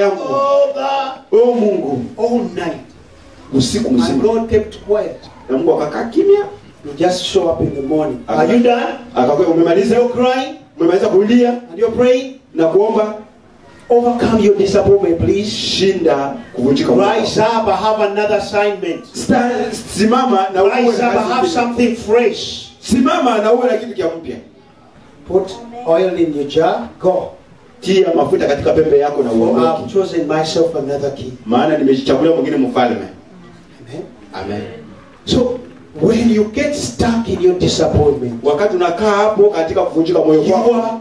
Oh Mungu, all night. Usiku And mzima. God kept quiet. Na Mungu akakaa kimya. You just show up in the morning. Are you done? Akakwambia umemaliza? You're crying Umemaliza kulia and you're praying. na kuomba? Overcome your disappointment, please. Shinda kuvunjika moyo. Rise up. I have another assignment. Simama na uwe Rise na up. I have kazi. something fresh. Simama na uwe na kitu kia mpya. Put oil in your jar. Go. Tia mafuta katika pembe yako na For I've uondoke. chosen myself another king. Maana nimejichagulia mwingine mfalme. Amen. Amen. So when you get stuck in your disappointment, Wakati unakaa hapo katika kuvunjika moyo you wako, are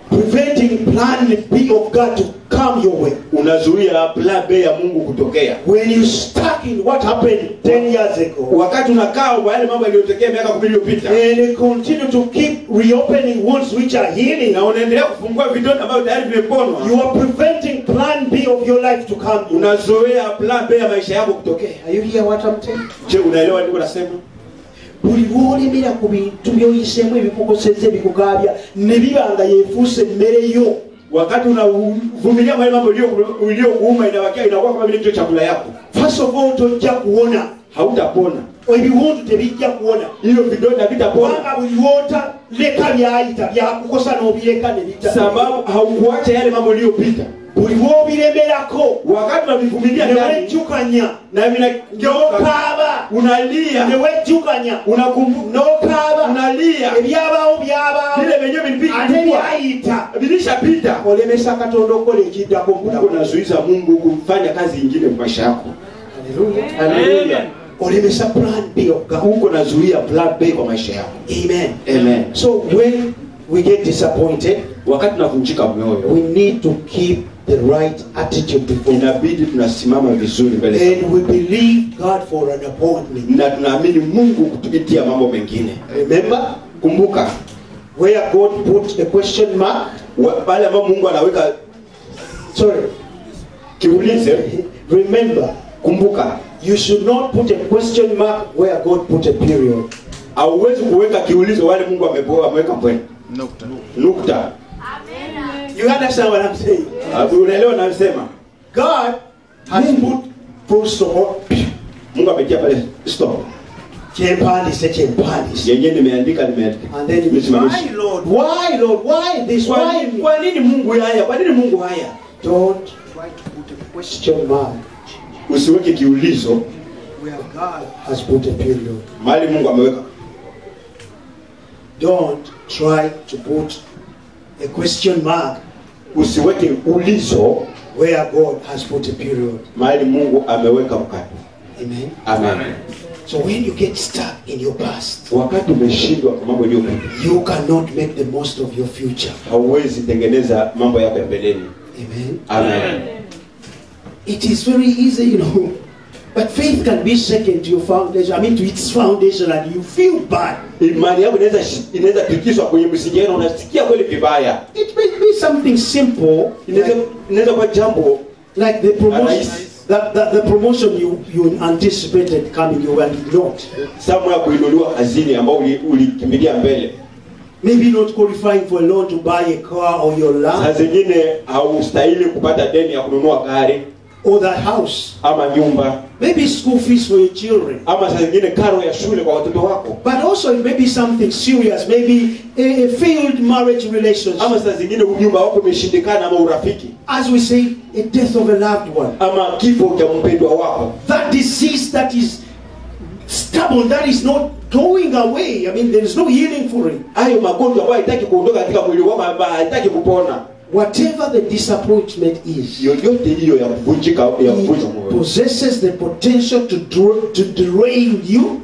preventing plan B of God to come your way. unazuia plan B ya Mungu kutokea. When you stuck in what happened 10 years ago, Wakati unakaa kwa yale mambo yaliyotokea miaka 10 iliyopita, and you continue to keep reopening wounds which are healing, na unaendelea kufungua vidonda ambavyo tayari vimeponwa, you are preventing plan B of your life to come. unazoea plan B ya maisha yako kutokea. Are you hear what I'm saying? Je, unaelewa niko nasema? Buli wolemera ku bintu byoyisemu ebikukoseze ebikugabya ne bibanga yefuuse mmere yo. Wakati unavumilia wale mambo iliyokuuma inawakia inakuwa kama vile kitu chakula yako. First of all, tojja kuwona. Hautapona. Ebiwundu tebijja kuwona. Hiyo vidonda vitapona. Kubanga buli wota leka byayita byakukosa n'obireka ne bita. Sababu haukuacha yale mambo yaliyopita. Buli wobiremerako. Wakati unavivumilia ndani, Newejjukanya na n'okaaba. unalia, Newejjukanya unakumbuka, n'okaaba. unalia, Ebyabaawo byabaawo. vile venyewe vilipita, Ate byayita. vilishapita. Olemesa Katonda okukola ekiddako mu bulamu. Unazuiza Mungu kufanya kazi nyingine kwa maisha yako. Hallelujah. Haleluya. Olemesa plan B of God. Uko nazuia plan B kwa maisha yako. Amen. Amen. So when we get disappointed, Wakati tunavunjika moyo, we need to keep the right attitude before God. inabidi tunasimama vizuri mbele za And we believe God for an appointment. na tunaamini Mungu kutupitia mambo mengine. Remember Kumbuka where God put a question mark? pale ambapo Mungu anaweka Sorry. kiulize. Remember, Kumbuka you should not put a question mark where God put a period. hauwezi kuweka kiulizo wale Mungu ameweka mbele. Nukta. You understand what I'm saying? Unaelewa nasema? God has put full stop. Mungu ametia pale stop. Chempandise. Yenyewe nimeandika. And then you say, why Lord? Why Lord? Why this? Why me? Kwa nini Mungu haya? Kwa nini Mungu haya? Don't try to put a question mark Usiweke kiulizo where God has put a period. mahali Mungu ameweka. Don't try to put a question mark Usiweke ulizo where God has put a period. mahali Mungu ameweka mkato. Amen. Amen. So when you get stuck in your past, Wakati umeshindwa kwa mambo yaliyopita, you cannot make the most of your future. hauwezi tengeneza mambo yako ya mbeleni. Amen. Amen. It is very easy, you know. But faith can be shaken to your foundation. I mean, to its foundation, and you feel bad. Imani yako inaweza tikiswa kwenye msingi wako, unasikia kweli vibaya. It may be something simple, Inaweza kuwa jambo like the promotion. The promotion you anticipated coming, you were not. Samu ya kuinuliwa kazini ambao ulikimbilia mbele. Maybe not qualifying for a loan to buy a car or your Saa land zingine haustahili kupata deni ya kununua gari or that house. ama nyumba, Maybe school fees for your children. ama saa zingine karo ya shule kwa watoto wako, But also it may be something serious, maybe a failed marriage relationship. ama saa zingine unyumba wako umeshindikana, ama urafiki, As we say, a death of a loved one. ama kifo cha mpendwa wako. That disease that is stubborn, that is not going away. I mean, there is no healing for it. Hayo magonjwa ambayo haitaki kuondoka katika mwili wako, ambayo haitaki kupona. Whatever the disappointment is, Yoyote hiyo ya kuvunjika ya kuvunja it moyo possesses the potential to derail you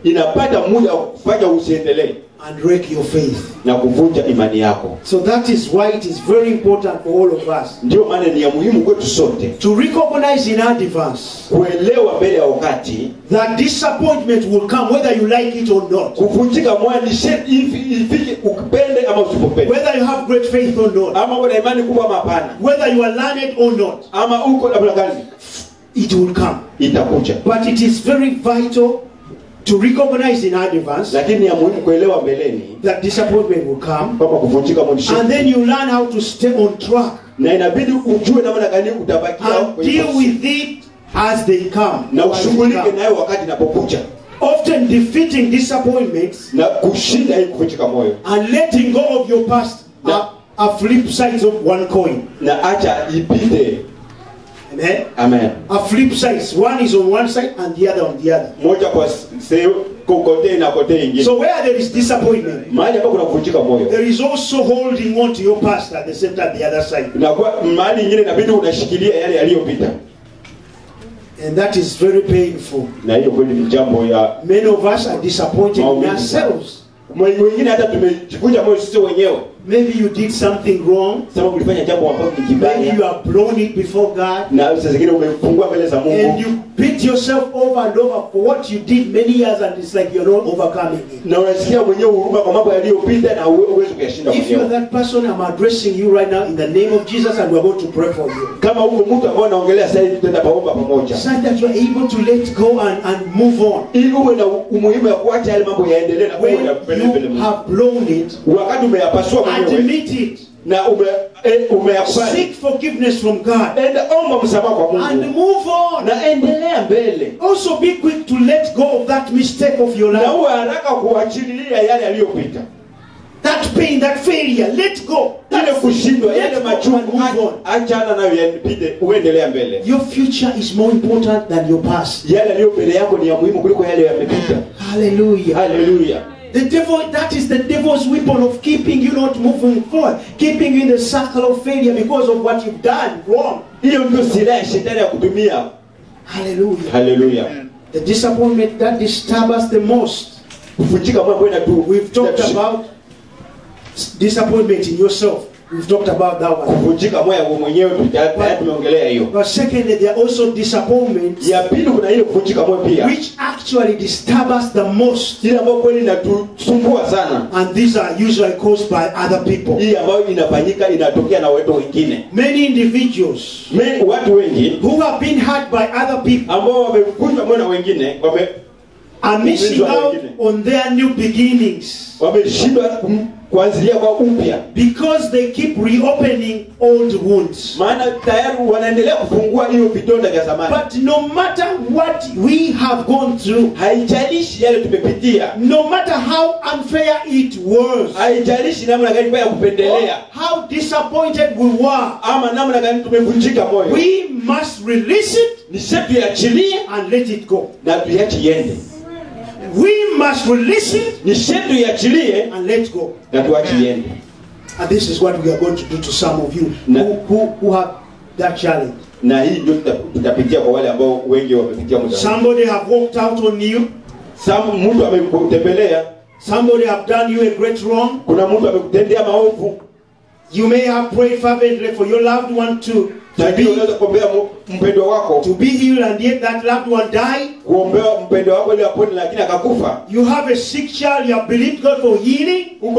inapata muda wa kufanya usiendelee and wreck your faith. na kuvunja imani yako. So that is why it is very important for all of us Ndio maana ni ya muhimu kwetu sote to recognize in advance kuelewa mbele ya wakati that disappointment will come whether you like it or not. kuvunjika moyo ni sharti ifike, ukipende ama usipopende, Whether you have great faith or not. ama uko na imani kubwa ama hapana, Whether you are learned or not. ama uko namna gani, It will come. itakuja. But it is very vital to recognize in advance Lakini ya muhimu kuelewa mbeleni that disappointment will come. kwamba kuvunjika moyo ni And sharti, then you learn how to stay on track. Na inabidi ujue namna gani utabakia and deal with it as they come. na ushughulike nayo wakati inapokuja. Often defeating disappointments Na kushinda hii kuvunjika moyo. and letting go of your past are flip sides of one coin. Na acha ipite. Amen. Amen. A flip sides. One is on one side and the other on the other. Moja kwa sehemu kote na kote ingine. So where there is disappointment, Mahali hapo kuna kuvunjika moyo. there is also holding on to your past at the same time the other side. Na kwa mahali ingine inabidi unashikilia yale yaliyopita. And that is very painful. Na hiyo kweli ni jambo ya Many of us are disappointed in ourselves. wengine hata tumejivunja moyo sisi wenyewe. Maybe you did something wrong. Sababu ulifanya jambo ambalo ni Maybe kibaya. you have blown it before God. Na saa zingine umefungua mbele za And Mungu. you beat yourself over and over for what you did many years, and it's like you're not overcoming it. Na unasikia mwenyewe huruma kwa mambo yaliyopita na huwezi kuyashinda If you're mwenyewe. that person, I'm addressing you right now in the name of Jesus, and we're going to pray for you. Kama huko mtu ambao anaongelea sasa hivi tutaenda pamoja pamoja. So that you're able to let go and move on. Ili uwe na umuhimu ya kuacha yale mambo yaendelee na kuwa When unapeleka you have blown it, wakati umeyapasua mwenyewe admit it. na umeyakubali. Seek forgiveness from God Enda omba msamaha kwa and Mungu. move on. Na endelea mbele. Also be quick to let go of that mistake of your Na life. uwe haraka kuachilia yale yaliyopita. That pain, that failure, let go. Ile kushindwa, Let yale go machungu, and move on. achana nayo yapite, uendelea mbele. Your future is more important than your past. Yale yaliyo mbele yako ni ya muhimu kuliko yale yamepita. Hallelujah. Hallelujah. The devil, that is the devil's weapon of keeping you not moving forward, keeping you in the circle of failure because of what you've done wrong. Hiyo ndio silaha ya shetani ya kutumia. Hallelujah. Hallelujah. The disappointment that disturbs us the most. Kuvunjika moyo kwenda tu. We've talked about disappointment in yourself. We've talked about that one. Kuvunjika moyo wewe mwenyewe tayari tumeongelea hiyo. But secondly, there are also disappointments Ya pili kuna ile kuvunjika moyo pia. which actually disturb us the most. Ile ambayo kweli inatusumbua sana. And these are usually caused by other people. Hii ambayo inafanyika inatokea na watu wengine. Many individuals Watu wengi who have been hurt by other people ambao wamevunjwa moyo na wengine are missing out on their new beginnings wameshindwa kuanzilia kwa upya because they keep reopening old wounds. maana tayari wanaendelea kufungua hiyo vidonda vya zamani. But no matter what we have gone through, Haijalishi yale tumepitia, no matter how unfair it was, haijalishi namna gani kwa kupendelea how disappointed we were, ama namna gani tumevunjika moyo, we must release it ni sharti tuachilie and let it go. na tuache iende. We must release it Ni sharti tuachilie and let go. na tuache iende. And this is what we are going to do to some of you who have that challenge. Na hii ndio tutapitia kwa wale ambao wengi wamepitia muda. Somebody have walked out on you. Mtu amekutembelea. Somebody have done you a great wrong. Kuna mtu amekutendea maovu. You may have prayed fervently for your loved one to be healed, and yet that loved one died. You have a sick child, you have believed God for healing, and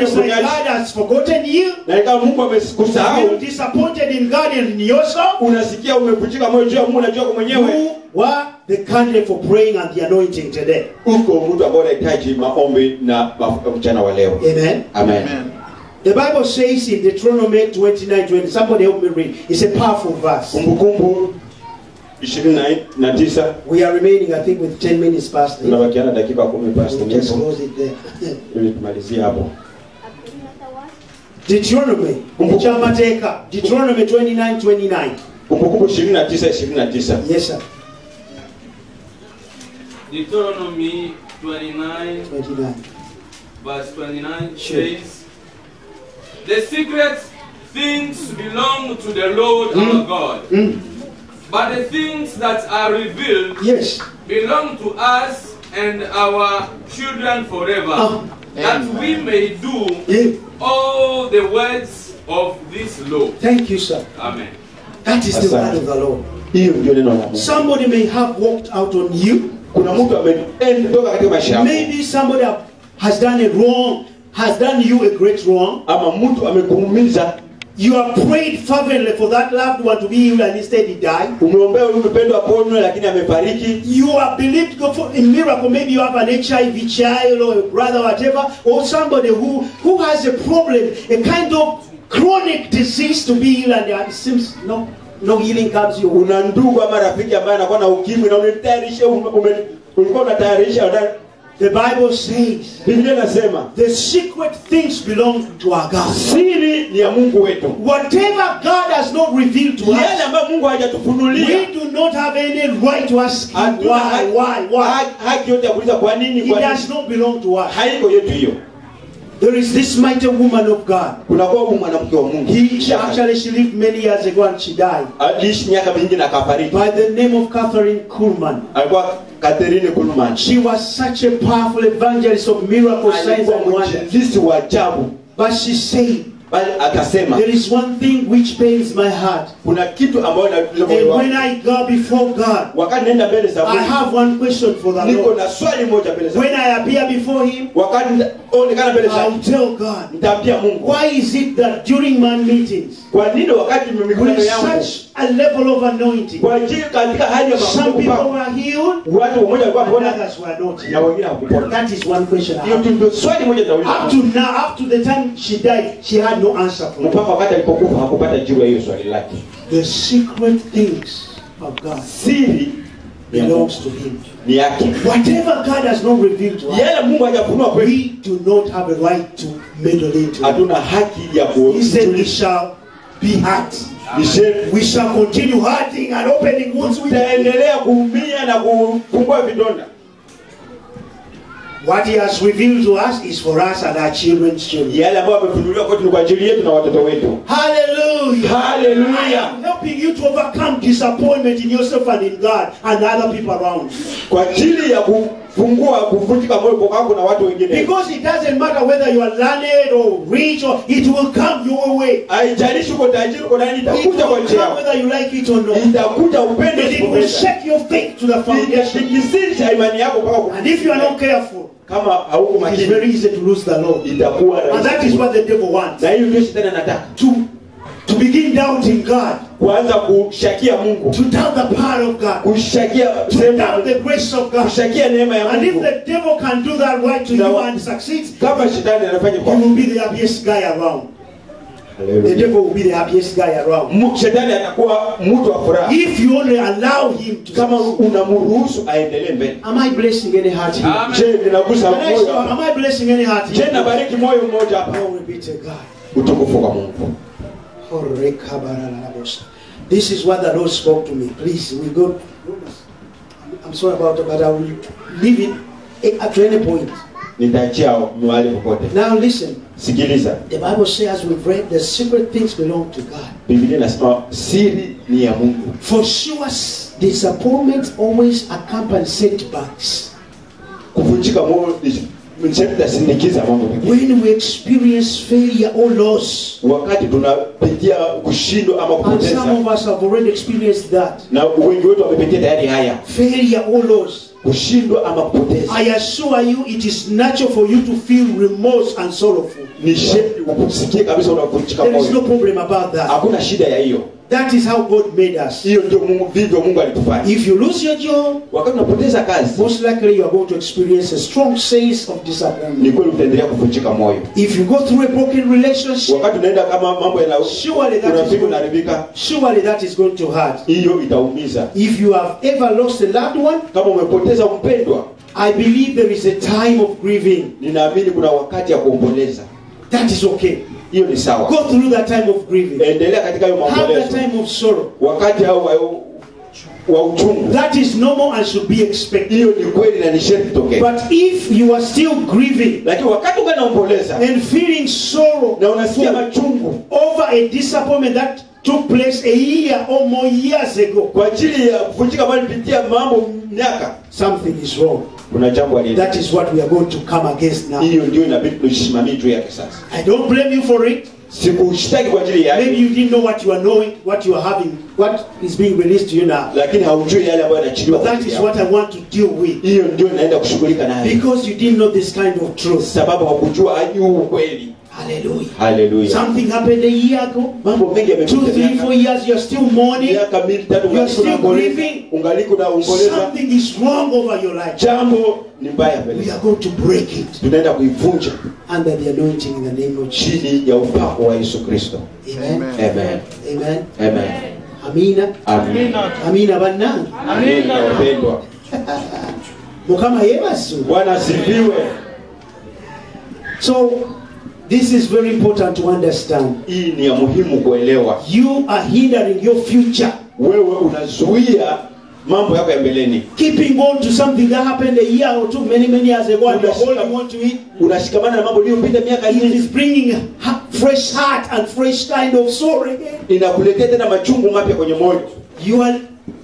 it's like God has forgotten you. You are disappointed in God and in yourself. You were the candidate for praying and the anointing today. Amen. Amen. The Bible says in Deuteronomy 29:20. Somebody help me read. It's a powerful verse. We are remaining, I think, with 10 minutes past. We'll just close it there. Deuteronomy 29:29. Yes, sir. Deuteronomy 29. Verse 29 says, the secret things belong to the Lord our God, but the things that are revealed belong to us and our children forever, that we may do all the words of this law. Thank you, sir. Amen. That is the word of the Lord. Somebody may have walked out on you. Maybe somebody has done it wrong, has done you a great wrong. You have prayed fervently for that loved one to be healed, and instead he died. You have believed God for a miracle. Maybe you have an HIV child or a brother, whatever, or somebody who has a problem, a kind of chronic disease to be healed, and it seems no healing comes your way. Una ndugu ama rafiki ambaye anakuwa na ukimwi na unatayarisha ulikuwa unatayarisha. The Bible says, Biblia inasema, the secret things belong to our God. Siri ni ya Mungu wetu. Whatever God has not revealed to us, yale ambayo Mungu hajatufunulia, we do not have any right to ask him why. Haki yote ya kuuliza kwa nini, It does not belong to us. Haiko yetu hiyo. There is this mighty woman of God. Kuna kwa mwanamke wa Mungu. She lived many years ago and she died. Aliishi miaka mingi na akafariki. By the name of Catherine Kuhlman. Alikuwa Catherine Kuhlman. She was such a powerful evangelist of miracles, signs and wonders. But she said, there is one thing which pains my heart. And when I go before God, I have one question for the Lord. When I appear before Him, I'll tell God, why is it that during my meetings, with such a level of anointing, some people were healed and others were not? That is one question I have. Up to now, up to the time she died, she had no answer for it. The secret things of God belongs to Him. Whatever God has not revealed to us, we do not have a right to meddle into it. He said we shall be hurt. We shall continue hurting and opening wounds. What He has revealed to us is for us and our children's children. Hallelujah. Hallelujah. I am helping you to overcome disappointment in yourself and in God and other people around you. Because it doesn't matter whether you are learned or rich, or it will come your way. It will come whether you like it or not. And it will shake your faith to the foundation. And if you are not careful, it is very easy to lose the Lord. And that is what the devil wants. To begin doubting God. To doubt the power of God. To doubt the grace of God. And if the devil can do that right to you and succeeds, he will be the happiest guy around. The devil will be the happiest guy around. If you only allow him to. Am I blessing any heart here? Am I blessing any heart here? Glory be to God. This is what the Lord spoke to me. Please, we go. I'm sorry about it, but I will leave it at any point. Now listen. The Bible says, as we've read, the secret things belong to God. For sure, disappointment always accompanies setbacks. When we experience failure or loss, and some of us have already experienced that, failure or loss, I assure you it is natural for you to feel remorse and sorrowful. There is no problem about that. That is how God made us. If you lose your job, most likely you are going to experience a strong sense of disappointment. If you go through a broken relationship, surely that is going to hurt. If you have ever lost a loved one, I believe there is a time of grieving. That is okay. Go through that time of grieving. Have that time of sorrow. That is normal and should be expected. But if you are still grieving and feeling sorrow over a disappointment that took place a year or more years ago, something is wrong. That is what we are going to come against now. I don't blame you for it. Maybe you didn't know what you are knowing, what you are having, what is being released to you now. But that is what I want to deal with. Because you didn't know this kind of truth. Hallelujah. Hallelujah. Something happened a year ago. Mambo mengi 2, 3, 4 years, you're still mourning. miaka 2, 3 You're still grieving. ungaliko na uomboleza. Something is wrong over your life. Jambo ni mbaya mbele. We are going to break it Tunaenda kuivunja under the anointing in the name of Jesus. chini ya upako wa Yesu Kristo. Amen. Amen. Amen. Amen. Amina. Amina. Amina banangu. Amina wapendwa. Mukama yebasu. Bwana asifiwe. So this is very important to understand. Hii ni ya muhimu kuelewa. You are hindering your future. Wewe unazuia mambo yako ya mbeleni. Keeping on to something that happened a year or two, many years ago, and you're holding on to it. Unashikamana na mambo yaliyopita miaka It hii. is bringing a fresh heart and fresh kind of sorrow again. Inakuletea tena machungu mapya kwenye moyo.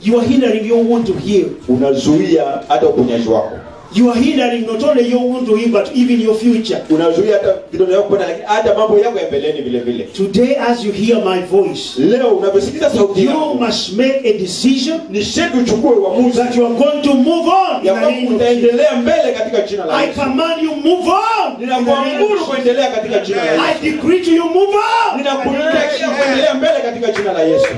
You are hindering your wound to heal. Unazuia hata uponyaji wako. You are hindering not only your wound to heal, but even your future. Unazuia hata vidonda vyako kupona, lakini hata mambo yako ya mbeleni vile vile. Today, as you hear my voice, Leo unaposikiza sauti you yangu, must make a decision ni sharti uchukue uamuzi that you are going to move on. ya In the kwamba name of Jesus. utaendelea mbele katika jina la I Yesu. command you move on. In the name of Ninakuamuru Jesus. kuendelea katika jina la I Yesu. decree to you move on. Ninakuletea kuendelea mbele katika jina la Yesu.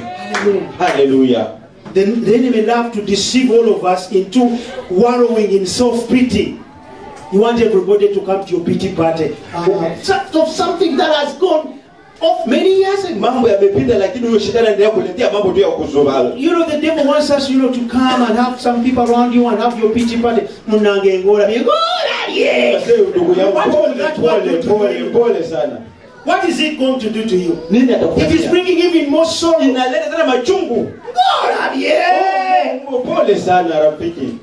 Hallelujah. The enemy love to deceive all of us into wallowing in self-pity. You want everybody to come to your pity party of something that has gone off many years ago. Mambo yamepita, lakini huyo shetani anaendelea kuletea mambo tu ya kuzubala. You know, the devil wants us, to come and have some people around you and have your pity party. Munangengora, yeah. Sasa ndugu yangu, What pole sana. What is it going to do to you? Nini It is atakufanyia? bringing even more sorrow. Inaleta tena machungu. God, yeah. Pole sana rafiki.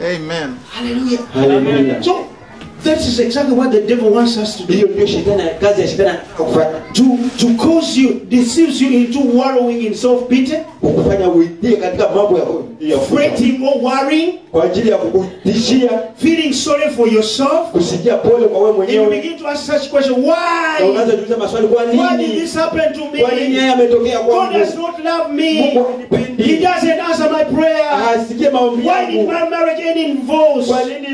Amen. Hallelujah. Hallelujah. So, that is exactly what the devil wants us to do. Hiyo ndio shetani, kazi ya shetani kufanya. To cause you, deceives you into wallowing in self-pity, Kukufanya uitie katika mambo ya fretting or worrying, kwa ajili ya kukutishia, feeling sorry for yourself. kusikia pole kwa wewe And you mwenyewe. begin to ask such questions. Na Why? unaanza kuuliza maswali, kwa Why did nini? this happen to Kwa nini me? haya yametokea God kwangu? does not love me. Mungu hanipendi. He doesn't answer my prayer. Asikie maombi Why did yangu. my marriage end in divorce? Kwa nini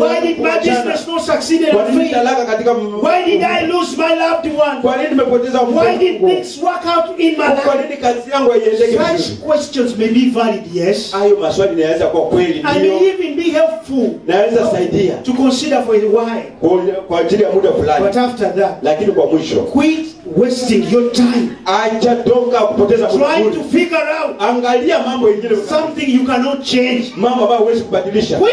Why did my business not succeed and Kwa nini fail? talaka katika Why did I lose my loved one? Kwa nini nimepoteza Why did mpenzi wangu? things work out in my Kwa life? nini kazi yangu haiendeki Such vizuri? questions may be valid, yes, Hayo maswali yanaweza kuwa kweli, and ndio. may even be helpful Naweza saidia to consider for a while. kwa ajili ya muda fulani, But after that, lakini kwa mwisho quit wasting your time acha toka kupoteza muda trying to bure. figure out Angalia mambo mengine, something you cannot change. mambo ambayo huwezi kubadilisha. Quit.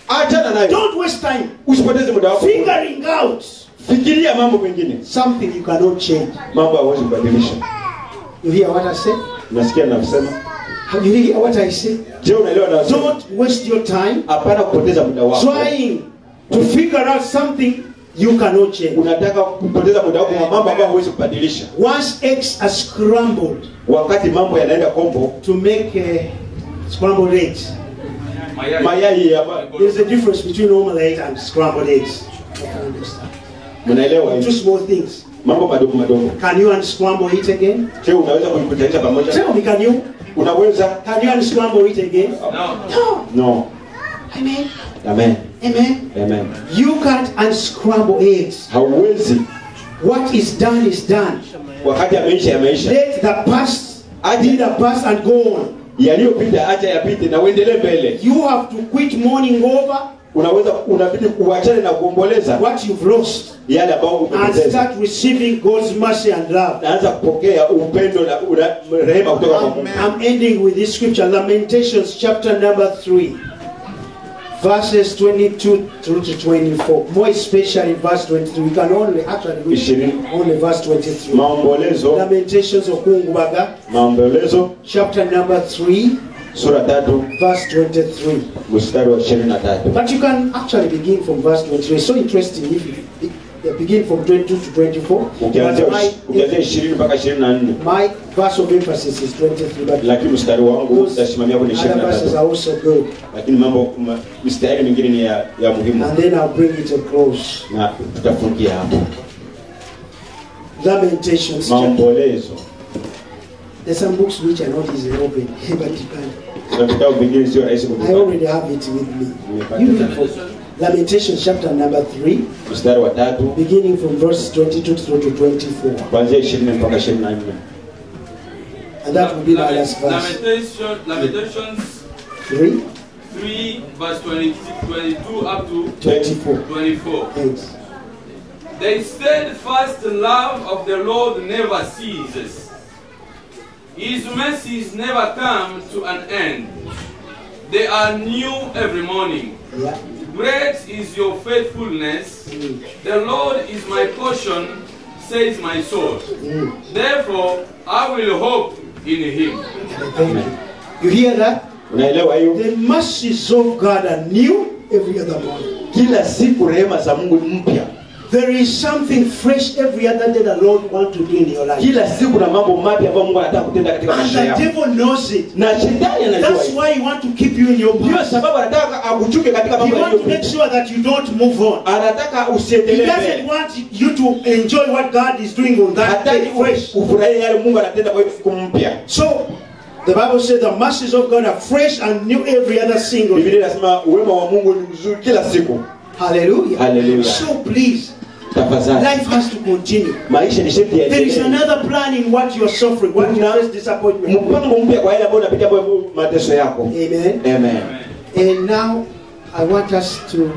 Achana nayo, Don't waste time usipoteze muda wako. figuring out Fikiria mambo mengine, something you cannot change. mambo huwezi kubadilisha. You hear what I say? Unasikia ninasema? Have you hear what I say? Je, unaelewa na wasema? Don't waste your time Hapana kupoteza muda wako. trying to figure out something you cannot change. Unataka kupoteza muda wako kwa mambo ambayo huwezi kubadilisha. Once eggs are scrambled Wakati mambo yanaenda kombo, to make scrambled eggs, mayai hapa, there's a difference between normal eggs and scrambled eggs. I understand. mnaelewa Two hivi? small things. Mambo madogo madogo. Can you unscramble it again? Je, unaweza kuipatanisha pamoja? Tell me, can you? Unaweza? Can you unscramble it again? No. No. No. Amen. Amen. Amen. Amen. You can't unscramble eggs. Hauwezi. What is done is done. Wakati yameisha yameisha. Let the past be the past and go on. Yaliyopita acha yapite na uendelee mbele. You have to quit mourning over Unabidi kuachana na kuomboleza what you've lost yale ambayo and umepoteza. start receiving God's mercy and love. Naanza kupokea upendo na rehema kutoka kwa Mungu. I'm ending with this scripture, Lamentations chapter number 3, verses 22 through to 24. More especially verse 23. We can only actually read only verse 23. Maombolezo, Lamentations of Kungubaga, maombolezo chapter number 3, sura 3 verse 23. mstari wa 23. But you can actually begin from verse 23. It's so interesting if you begin from 22 to 24. Ukianzia But 20 mpaka 24. my verse of emphasis is 23. But Lakini mstari wangu utasimamia kwenye other verses 23. are also good. Lakini mambo mstari mingine ni ya muhimu And then I'll bring it to close. na tutafungia hapo. Lamentations. Maombolezo. There's some books which are not easily open, but you can. Na vitabu vingine sio rahisi I kuvipata. already have it with me. You look for Lamentations chapter number 3, mstari wa 3 beginning from verse 22 through to 24. kuanzia 20 mpaka 24. And that will be my last verse. Lamentations 3, 3 verse 22 up to 24. 24. Thanks. The steadfast love of the Lord never ceases. His mercies never come to an end. They are new every morning. Yeah. Great is your faithfulness. The Lord is my portion, says my soul. Therefore, I will hope in him. Thank you. You hear that? Unaelewa hiyo? The mercies of God are new every other morning. Kila siku rehema za Mungu ni mpya. There is something fresh every other day the Lord wants to do in your life. Kila siku na mambo mapya ambayo Mungu anataka kutenda katika And maisha the yako. devil knows it. Na shetani anajua. That's hiyo. why he wants to keep you in your Ndio past. sababu anataka akuchuke katika He mambo wants to make yaliyopita. sure that you don't move on. Anataka He usiendelee doesn't mbele. want you to enjoy what God is doing on that day Hataki fresh. ufurahie yale Mungu anatenda kwa hiyo siku mpya. So, the Bible says the mercies of God are fresh and new every other single day. Biblia inasema wema wa Mungu ni mzuri kila siku. Hallelujah. Hallelujah. So please, Tafadhali. life has to continue. Maisha ni sharti There is yaendelee. another plan in what you are suffering, what you face disappointment. Mpango mpya kwa yale ambayo unapitia kwa mateso yako. Amen. Amen. And now, I want us to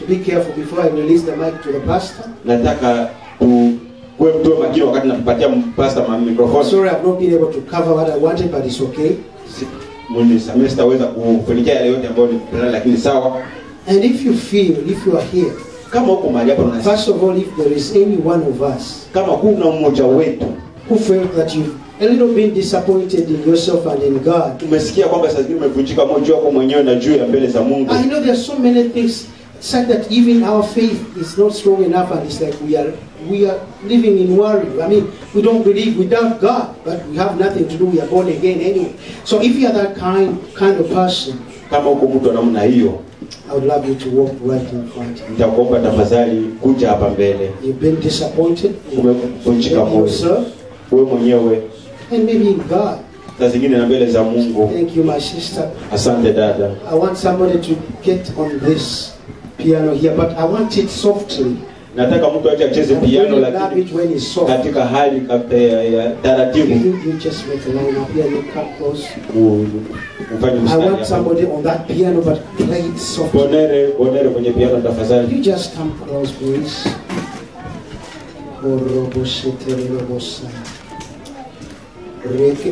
be careful before I release the mic to the pastor. Nataka kuwe mtu makini wakati nampatia pastor microphone. Sorry, I've not been able to cover what I wanted, but it's okay. Mwini semester weza kufunikia yale yote ambayo ni plani lakini sawa. And if you are here, Kama uko mahali hapa unasikia. first of all, if there is any one of us Kama kuna mmoja wetu who felt that you've a little been disappointed in yourself and in God, umesikia kwamba sasa hivi umevunjika moyo wako mwenyewe na juu ya mbele za Mungu. I know there are so many things such that even our faith is not strong enough, and it's like we are living in worry. I mean, we don't believe without God, but we have nothing to do. We are born again anyway. So if you are that kind of person, Kama uko mtu namna hiyo, I would love you to walk right in front. nitakuomba tafadhali kuja hapa mbele. You've been disappointed in Umevunjika moyo yourself wewe mwenyewe, and maybe in God. saa zingine na mbele za Mungu. Thank you, my sister. Asante dada. I want somebody to get on this piano here, but I want it softly. Nataka mtu aje acheze I piano really love lakini it when it's soft. katika hali ya taratibu. You just make a line up here, look up close. Ufanye I mstari want hapa. somebody on that piano, but play it softly. Bonere kwenye piano tafadhali. You just come close, please.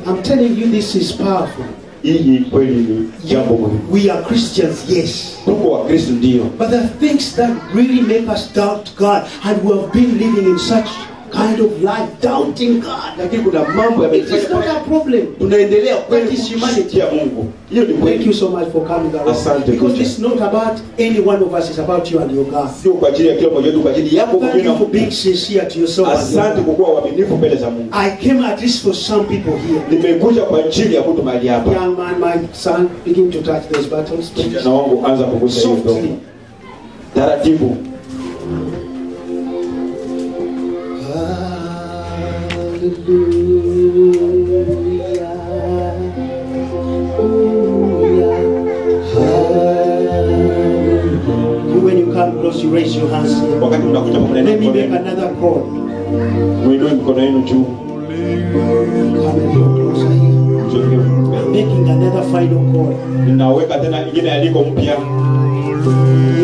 I'm telling you, this is powerful. Hii kweli ni jambo muhimu. We are Christians, yes. Tuko wa Kristo ndio. But the things that really make us doubt God, and we have been living in such kind of life, doubting God. Lakini kuna mambo It is not a problem. tunaendelea kweli That is humanity. ya Mungu. Hiyo ni Thank you kweli. so much for coming around. Asante Because kuja. it's not about any one of us, it's about you and your God. Sio kwa ajili ya kila mmoja wetu, kwa ajili yako Thank mwenyewe you na for being Mungu. sincere to yourself and your Asante God. kwa kuwa waaminifu mbele za Mungu. I came at least for some people here. Nimekuja kwa ajili ya mtu mahali hapa. Young man, my son, begin to touch those buttons, please. Kijana wangu anza kugusa hiyo Softly. dogo. Taratibu. When you come close, you raise your hands here. Wakati mnakuja pamoja Let me na make mkono, another call. muinue mikono yenu juu. Come a little closer here. Making another final call. Ninaweka tena ingine aliko mpya.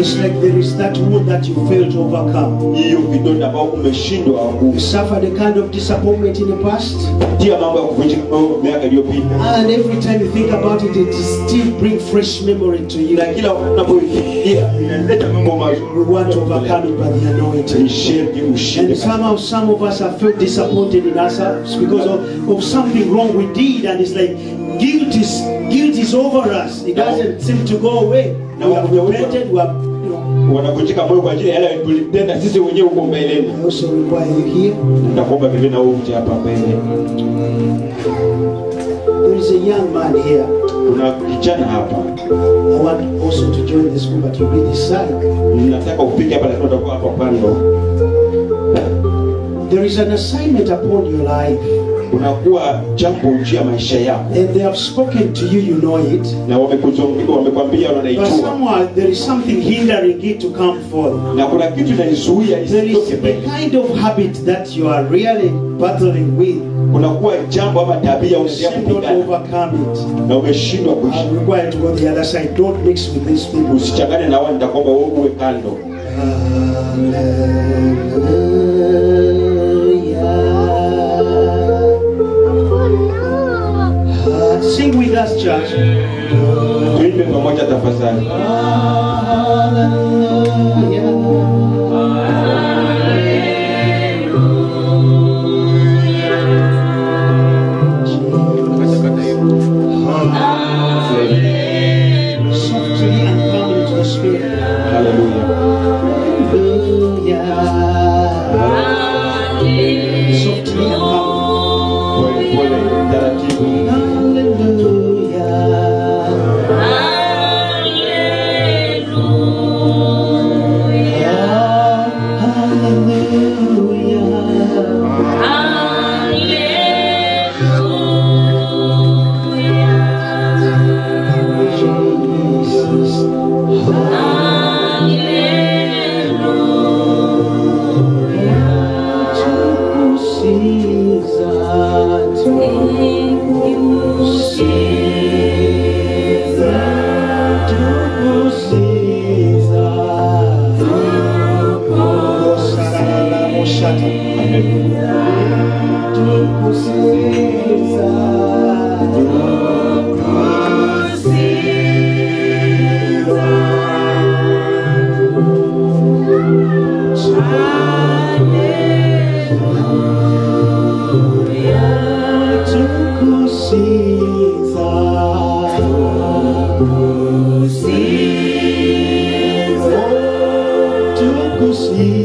It's like there is that wound that you failed to overcome. Hiyo vidonda ambao umeshindwa You suffered a kind of disappointment in the past, kutia mambo ya kuvunjika kwa miaka iliyopita. and every time you think about it, it still brings fresh memory to you. Na kila unapofikiria inaleta mambo mazuri. We want to overcome it by the anointing. Ushindi, ushindi. And somehow some of us have felt disappointed in ourselves because of something wrong we did, and it's like guilt is over us. It doesn't seem to go away. We have repented, we have, Wanavunjika moyo kwa ajili ya yale tulitenda sisi wenyewe huko mbeleni. I also require you here. Nitakuomba vile na wewe uje hapa mbele. There is a young man here. Kuna kijana hapa. I want also to join the school, but you'll be this side. Nataka upige hapa lakini utakuwa hapa kando. There is an assignment upon your life. Kunakuwa jambo juu ya maisha yako. And they have spoken to you, you know it. Na wamekwambia But wanaijua. somewhere there is something hindering it to come forth. Na kuna kitu kinaizuia There is isitoke mbele. a kind of habit that you are really battling with. Kunakuwa jambo ama tabia You unaendelea seem not to kupigana overcome it. na umeshindwa kuishi. I'm required to go the other side. Don't mix with these people. Usichangane na wao, nitakwamba wewe uwe kando. Sing with us, church. Tuimbe pamoja tafadhali. Softly and come into the spirit. Haleluya. Softly and come. Pole pole, taratibu. See